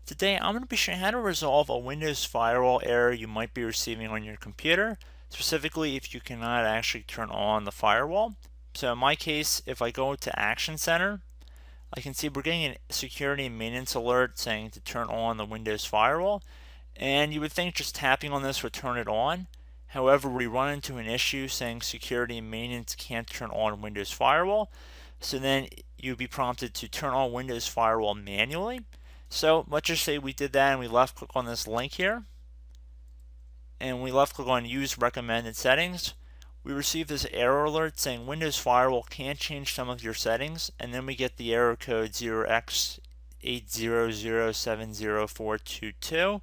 Today I'm going to be showing how to resolve a Windows Firewall error you might be receiving on your computer, specifically if you cannot actually turn on the firewall. So in my case, if I go to Action Center, I can see we're getting a security and maintenance alert saying to turn on the Windows Firewall, and you would think just tapping on this would turn it on. However, we run into an issue saying security and maintenance can't turn on Windows Firewall, so then you'd be prompted to turn on Windows Firewall manually. So let's just say we did that and we left click on this link here and we left click on use recommended settings. We receive this error alert saying Windows Firewall can't change some of your settings, and then we get the error code 0x800704222.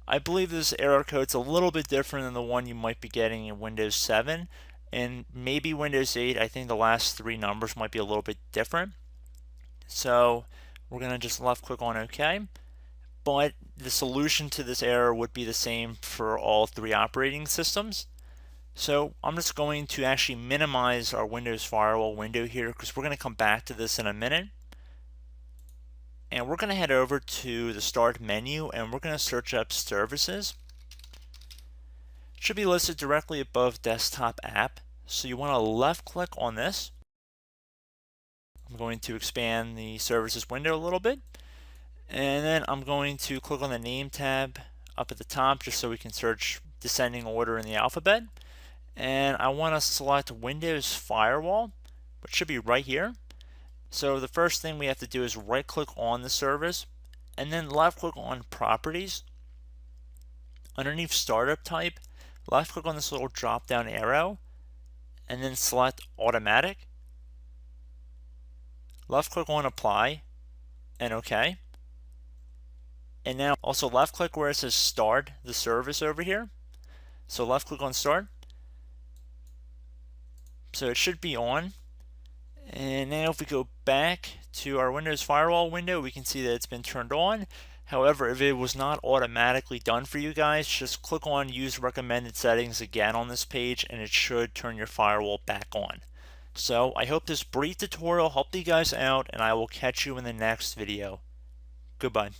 I believe this error code's a little bit different than the one you might be getting in Windows 7 and maybe Windows 8. I think the last three numbers might be a little bit different. So we're going to just left click on OK. But the solution to this error would be the same for all three operating systems. So I'm just going to actually minimize our Windows Firewall window here because we're going to come back to this in a minute. And we're going to head over to the Start menu and we're going to search up Services. It should be listed directly above Desktop App. So you want to left click on this. I'm going to expand the Services window a little bit. And then I'm going to click on the Name tab up at the top just so we can search descending order in the alphabet. And I want to select Windows Firewall, which should be right here. So the first thing we have to do is right click on the service and then left click on Properties. Underneath Startup Type, left click on this little drop down arrow and then select Automatic. Left click on Apply and OK. And now also left click where it says Start the service over here. So left click on Start. So it should be on. And now if we go back to our Windows Firewall window, we can see that it's been turned on. However, if it was not automatically done for you guys, just click on Use Recommended Settings again on this page and it should turn your firewall back on. So I hope this brief tutorial helped you guys out and I will catch you in the next video. Goodbye.